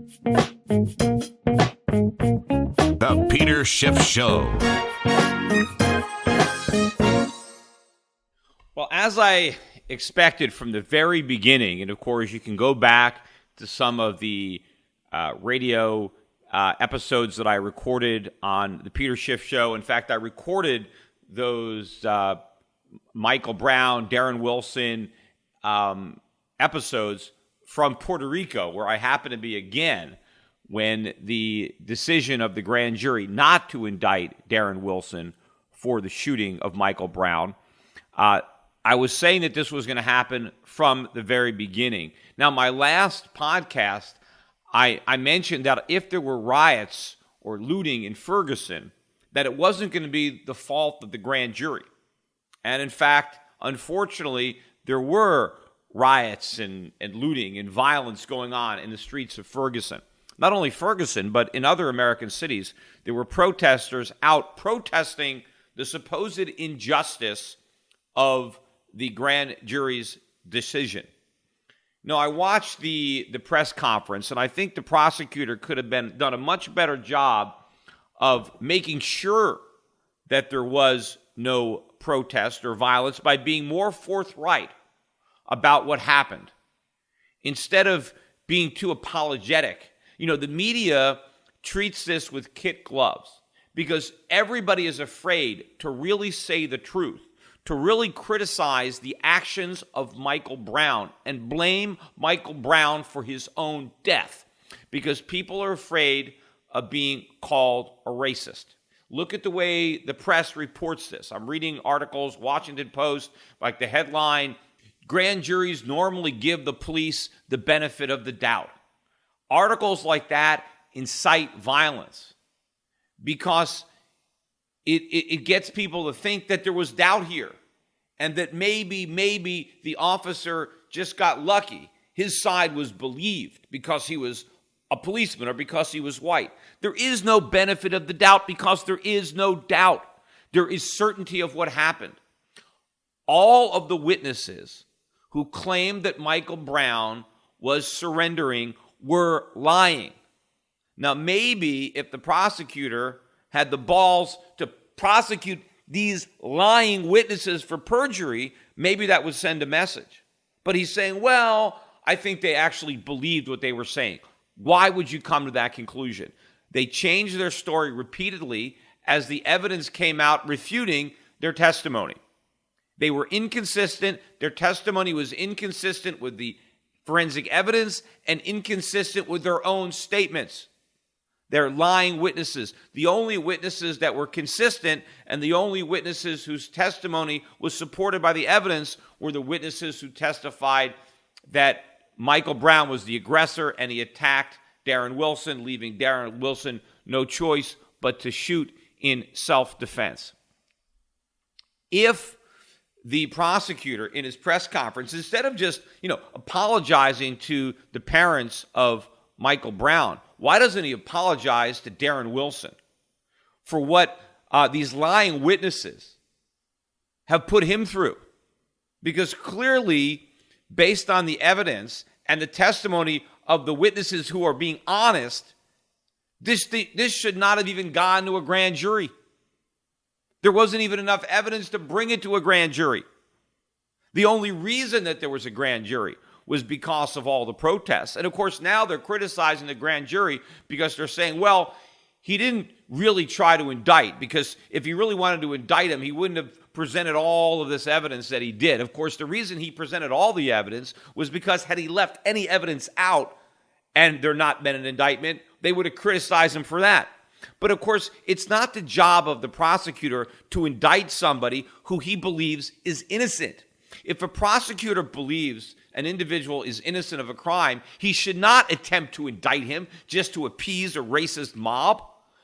The Peter Schiff Show. Well, as I expected from the very beginning, and of course you can go back to some of the radio episodes that I recorded on the Peter Schiff Show. In fact, I recorded those Michael Brown, Darren Wilson episodes from Puerto Rico, where I happened to be again when the decision of the grand jury not to indict Darren Wilson for the shooting of Michael Brown. I was saying that this was going to happen from the very beginning. Now, my last podcast, I mentioned that if there were riots or looting in Ferguson, that it wasn't going to be the fault of the grand jury. And in fact, unfortunately, there were riots and looting and violence going on in the streets of Ferguson. Not only Ferguson, but in other American cities, there were protesters out protesting the supposed injustice of the grand jury's decision. No, I watched the press conference, and I think the prosecutor could have done a much better job of making sure that there was no protest or violence by being more forthright about what happened. Instead of being too apologetic, the media treats this with kid gloves because everybody is afraid to really say the truth, to really criticize the actions of Michael Brown and blame Michael Brown for his own death because people are afraid of being called a racist. Look at the way the press reports this. I'm reading articles, Washington Post, like the headline, grand juries normally give the police the benefit of the doubt. Articles like that incite violence because it gets people to think that there was doubt here and that maybe the officer just got lucky. His side was believed because he was a policeman or because he was white. There is no benefit of the doubt because there is no doubt. There is certainty of what happened. All of the witnesses who claimed that Michael Brown was surrendering were lying. Now, maybe if the prosecutor had the balls to prosecute these lying witnesses for perjury, maybe that would send a message. But he's saying, well, I think they actually believed what they were saying. Why would you come to that conclusion? They changed their story repeatedly as the evidence came out refuting their testimony. They were inconsistent. Their testimony was inconsistent with the forensic evidence and inconsistent with their own statements. They're lying witnesses. The only witnesses that were consistent and the only witnesses whose testimony was supported by the evidence were the witnesses who testified that Michael Brown was the aggressor and he attacked Darren Wilson, leaving Darren Wilson no choice but to shoot in self-defense. If the prosecutor in his press conference, instead of just, apologizing to the parents of Michael Brown, why doesn't he apologize to Darren Wilson for what these lying witnesses have put him through? Because clearly, based on the evidence and the testimony of the witnesses who are being honest, this should not have even gone to a grand jury. There wasn't even enough evidence to bring it to a grand jury. The only reason that there was a grand jury was because of all the protests. And of course, now they're criticizing the grand jury because they're saying, well, he didn't really try to indict, because if he really wanted to indict him, he wouldn't have presented all of this evidence that he did. Of course, the reason he presented all the evidence was because had he left any evidence out and there not been an indictment, they would have criticized him for that. But of course, it's not the job of the prosecutor to indict somebody who he believes is innocent. If a prosecutor believes an individual is innocent of a crime, he should not attempt to indict him just to appease a racist mob.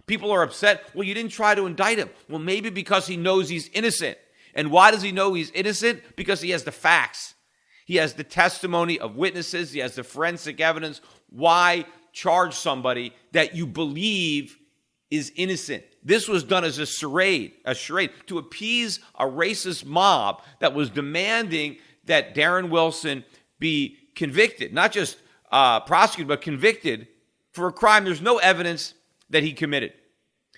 People are upset, well, you didn't try to indict him. Well, maybe because he knows he's innocent. And why does he know he's innocent? Because he has the facts. He has the testimony of witnesses. He has the forensic evidence. Why charge somebody that you believe is innocent? This was done as a charade to appease a racist mob that was demanding that Darren Wilson be convicted, not just prosecuted, but convicted for a crime there's no evidence that he committed.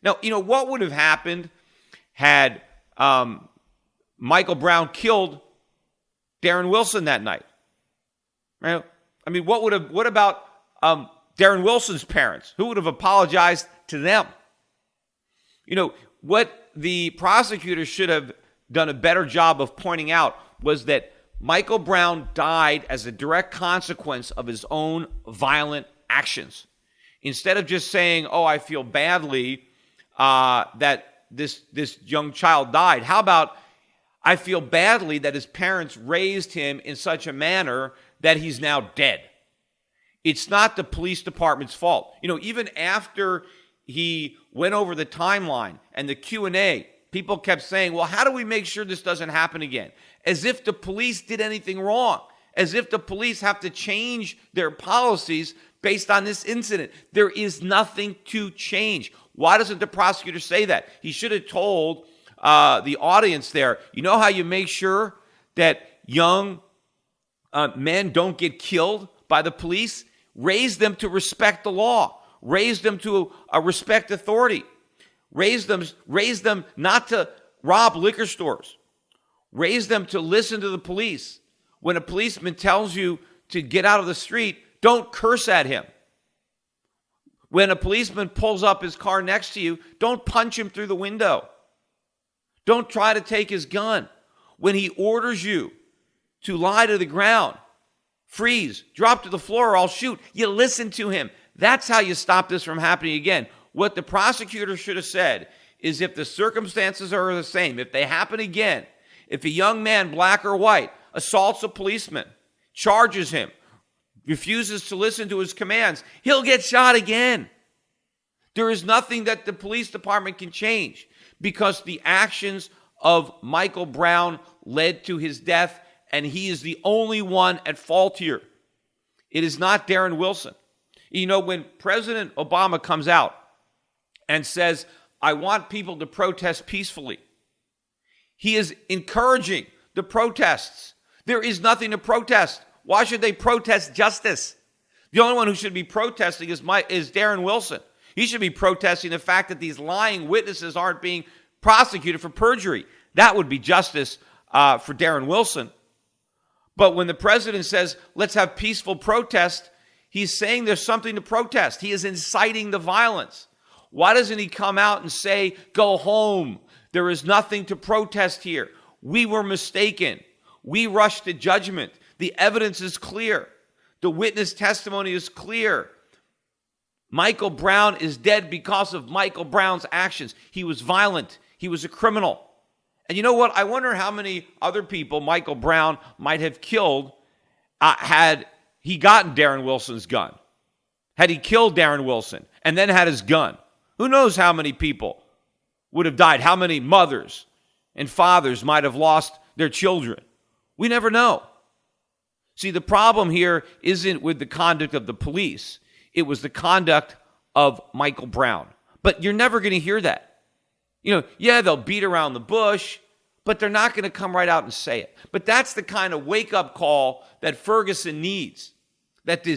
Now, what would have happened had Michael Brown killed Darren Wilson that night? Right? I mean, what about Darren Wilson's parents? Who would have apologized to them? What the prosecutor should have done a better job of pointing out was that Michael Brown died as a direct consequence of his own violent actions. Instead of just saying, "Oh, I feel badly that this young child died," how about, "I feel badly that his parents raised him in such a manner that he's now dead"? It's not the police department's fault. Even after he went over the timeline and the Q&A, people kept saying, "Well, how do we make sure this doesn't happen again?" As if the police did anything wrong. As if the police have to change their policies based on this incident. There is nothing to change. Why doesn't the prosecutor say that? He should have told the audience there, you know how you make sure that young men don't get killed by the police? Raise them to respect the law. Raise them to respect authority. Raise them not to rob liquor stores. Raise them to listen to the police. When a policeman tells you to get out of the street, don't curse at him. When a policeman pulls up his car next to you, don't punch him through the window. Don't try to take his gun. When he orders you to lie to the ground, freeze, drop to the floor, or I'll shoot, you listen to him. That's how you stop this from happening again. What the prosecutor should have said is, if the circumstances are the same, if they happen again, if a young man, black or white, assaults a policeman, charges him, refuses to listen to his commands, he'll get shot again. There is nothing that the police department can change, because the actions of Michael Brown led to his death, and he is the only one at fault here. It is not Darren Wilson. When President Obama comes out and says, "I want people to protest peacefully," he is encouraging the protests. There is nothing to protest. Why should they protest justice? The only one who should be protesting is Darren Wilson. He should be protesting the fact that these lying witnesses aren't being prosecuted for perjury. That would be justice for Darren Wilson. But when the president says, "Let's have peaceful protest," he's saying there's something to protest. He is inciting the violence. Why doesn't he come out and say, "Go home. There is nothing to protest here. We were mistaken. We rushed to judgment. The evidence is clear. The witness testimony is clear. Michael Brown is dead because of Michael Brown's actions. He was violent. He was a criminal." And you know what? I wonder how many other people Michael Brown might have killed had he gotten Darren Wilson's gun. Had he killed Darren Wilson and then had his gun. Who knows how many people would have died? How many mothers and fathers might have lost their children? We never know. See, the problem here isn't with the conduct of the police. It was the conduct of Michael Brown. But you're never going to hear that. They'll beat around the bush, but they're not going to come right out and say it. But that's the kind of wake-up call that Ferguson needs. That the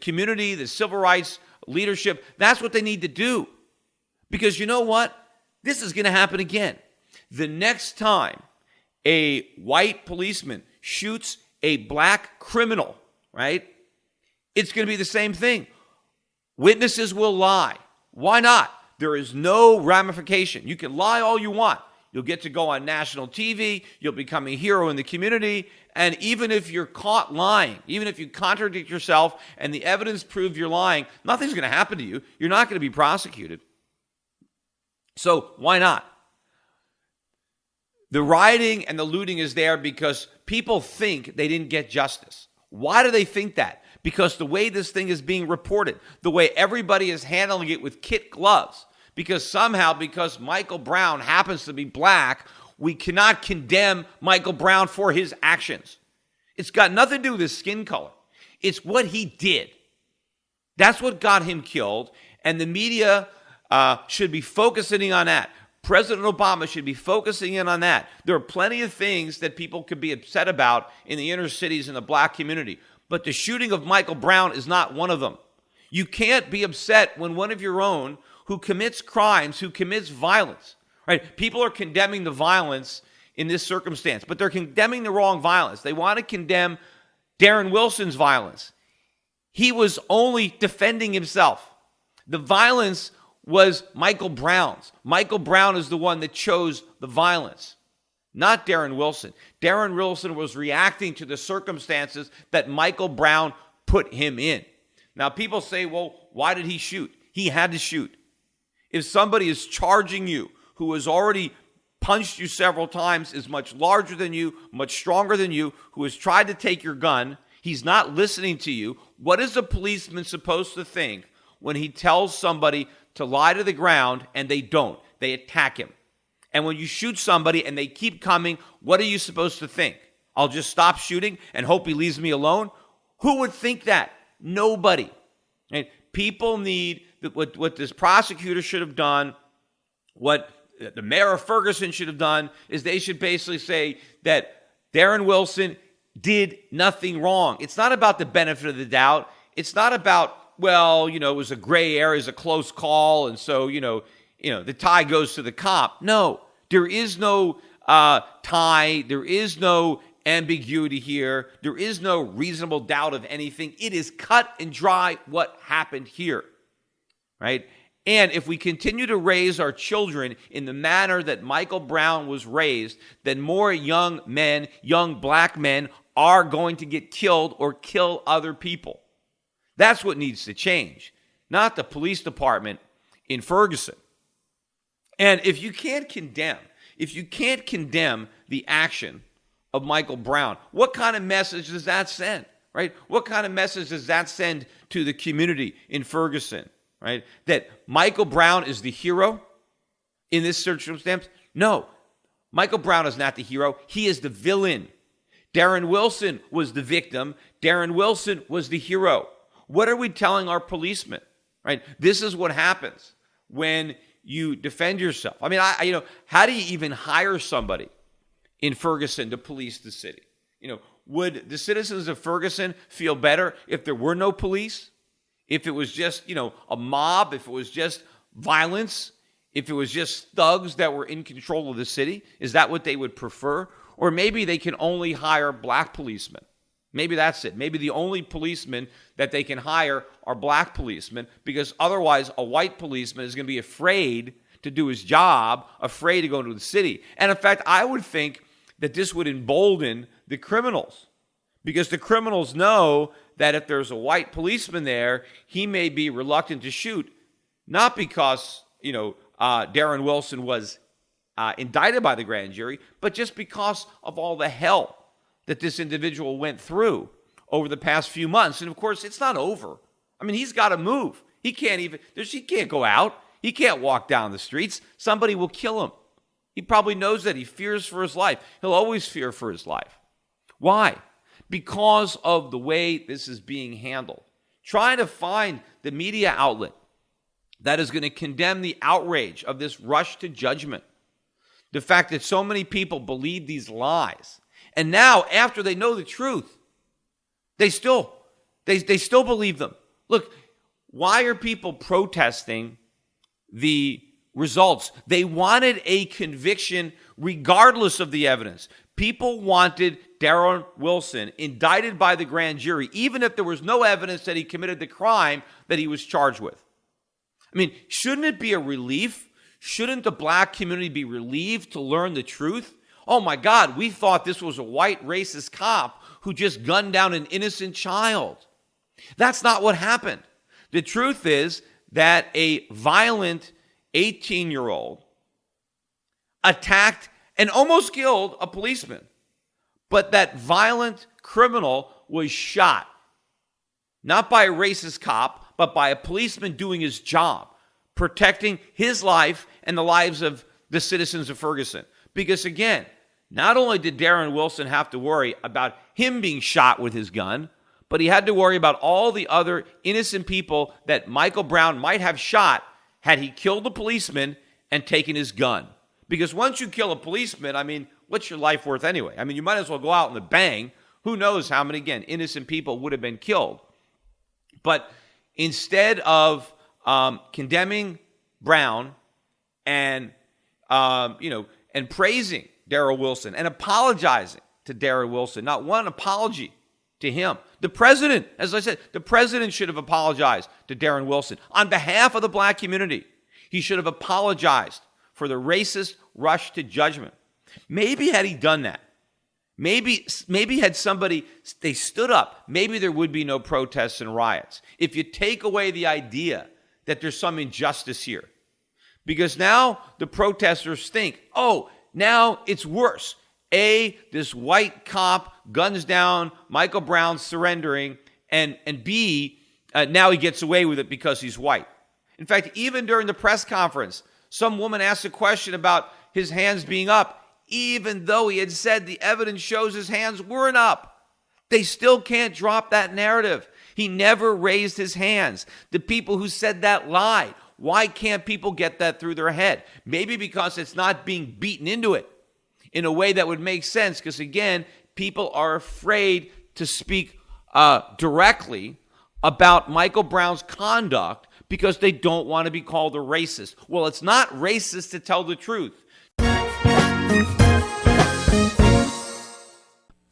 community, the civil rights leadership, that's what they need to do. Because you know what? This is going to happen again. The next time a white policeman shoots a black criminal, right? It's going to be the same thing. Witnesses will lie. Why not? There is no ramification. You can lie all you want. You'll get to go on national TV. You'll become a hero in the community. And even if you're caught lying, even if you contradict yourself and the evidence proves you're lying, nothing's going to happen to you. You're not going to be prosecuted. So why not? The rioting and the looting is there because people think they didn't get justice. Why do they think that? Because the way this thing is being reported, the way everybody is handling it with kid gloves, because Michael Brown happens to be black, we cannot condemn Michael Brown for his actions. It's got nothing to do with his skin color. It's what he did. That's what got him killed, and the media should be focusing on that. President Obama should be focusing in on that. There are plenty of things that people could be upset about in the inner cities and the black community. but the shooting of Michael Brown is not one of them. You can't be upset when one of your own who commits crimes, who commits violence, right? People are condemning the violence in this circumstance, but they're condemning the wrong violence. They want to condemn Darren Wilson's violence. He was only defending himself. The violence was Michael Brown's. Michael Brown is the one that chose the violence, not Darren Wilson. Darren Wilson was reacting to the circumstances that Michael Brown put him in. Now, people say, well, why did he shoot? He had to shoot. If somebody is charging you who has already punched you several times, is much larger than you, much stronger than you, who has tried to take your gun, he's not listening to you, what is a policeman supposed to think when he tells somebody to lie to the ground and they don't? They attack him. And when you shoot somebody and they keep coming, what are you supposed to think? I'll just stop shooting and hope he leaves me alone? Who would think that? Nobody. And people need what this prosecutor should have done, what the mayor of Ferguson should have done, is they should basically say that Darren Wilson did nothing wrong. It's not about the benefit of the doubt. It's not about, well, it was a gray area, it's a close call, and so, the tie goes to the cop. No, there is no tie. There is no ambiguity here. There is no reasonable doubt of anything. It is cut and dry what happened here, right? And if we continue to raise our children in the manner that Michael Brown was raised, then more young men, young black men, are going to get killed or kill other people. That's what needs to change, not the police department in Ferguson. And if you can't condemn the action of Michael Brown, what kind of message does that send, right? What kind of message does that send to the community in Ferguson, right? That Michael Brown is the hero in this circumstance? No, Michael Brown is not the hero. He is the villain. Darren Wilson was the victim. Darren Wilson was the hero. What are we telling our policemen, right? This is what happens when you defend yourself. I mean, how do you even hire somebody in Ferguson to police the city? Would the citizens of Ferguson feel better if there were no police? If it was just, a mob, if it was just violence, if it was just thugs that were in control of the city? Is that what they would prefer? Or maybe they can only hire black policemen. Maybe that's it. Maybe the only policemen that they can hire are black policemen, because otherwise a white policeman is going to be afraid to do his job, afraid to go into the city. And in fact, I would think that this would embolden the criminals, because the criminals know that if there's a white policeman there, he may be reluctant to shoot, not because, Darren Wilson was indicted by the grand jury, but just because of all the hell that this individual went through over the past few months. And of course, it's not over. I mean, he's got to move. He can't go out. He can't walk down the streets. Somebody will kill him. He probably knows that. He fears for his life. He'll always fear for his life. Why? Because of the way this is being handled. Trying to find the media outlet that is going to condemn the outrage of this rush to judgment. The fact that so many people believe these lies. And now, after they know the truth, they still believe them. Look, why are people protesting the results? They wanted a conviction regardless of the evidence. People wanted Darren Wilson indicted by the grand jury, even if there was no evidence that he committed the crime that he was charged with. I mean, shouldn't it be a relief? Shouldn't the black community be relieved to learn the truth? Oh my God, we thought this was a white racist cop who just gunned down an innocent child. That's not what happened. The truth is that a violent 18-year-old attacked and almost killed a policeman, but that violent criminal was shot, not by a racist cop, but by a policeman doing his job, protecting his life and the lives of the citizens of Ferguson. Because again, not only did Darren Wilson have to worry about him being shot with his gun, but he had to worry about all the other innocent people that Michael Brown might have shot had he killed the policeman and taken his gun. Because once you kill a policeman, I mean, what's your life worth anyway? I mean, you might as well go out in the bang, Who knows how many, again, innocent people would have been killed. But instead of condemning Brown and and praising Darrell Wilson and apologizing to Darrell Wilson, not one apology to him. The president, as I said, the president should have apologized to Darren Wilson on behalf of the black community. He should have apologized for the racist rush to judgment. Maybe had he done that, maybe had somebody, they stood up, maybe there would be no protests and riots. If you take away the idea that there's some injustice here, because now the protesters think, oh, now it's worse. A, this white cop guns down Michael Brown surrendering, and B, now he gets away with it because he's white. In fact, even during the press conference, some woman asked a question about his hands being up, even though he had said the evidence shows his hands weren't up. They still can't drop that narrative. He never raised his hands. The people who said that lied. Why can't people get that through their head? Maybe because it's not being beaten into it in a way that would make sense, because, again, people are afraid to speak directly about Michael Brown's conduct because they don't want to be called a racist. Well, it's not racist to tell the truth.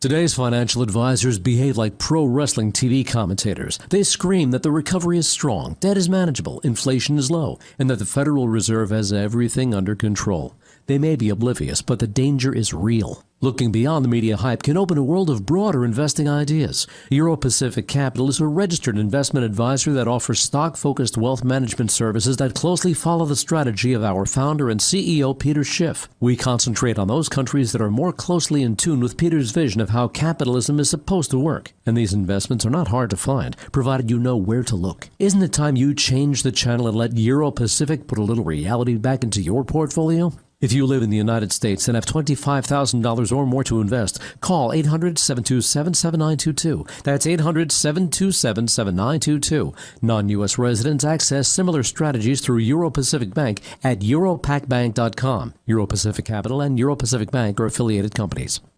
Today's financial advisors behave like pro wrestling TV commentators. They scream that the recovery is strong, debt is manageable, inflation is low, and that the Federal Reserve has everything under control. They may be oblivious, but the danger is real. Looking beyond the media hype can open a world of broader investing ideas. Euro Pacific Capital is a registered investment advisor that offers stock-focused wealth management services that closely follow the strategy of our founder and CEO, Peter Schiff. We concentrate on those countries that are more closely in tune with Peter's vision of how capitalism is supposed to work. And these investments are not hard to find, provided you know where to look. Isn't it time you change the channel and let Euro Pacific put a little reality back into your portfolio? If you live in the United States and have $25,000 or more to invest, call 800-727-7922. That's 800-727-7922. Non-U.S. residents access similar strategies through Euro Pacific Bank at europacbank.com. Euro Pacific Capital and Euro Pacific Bank are affiliated companies.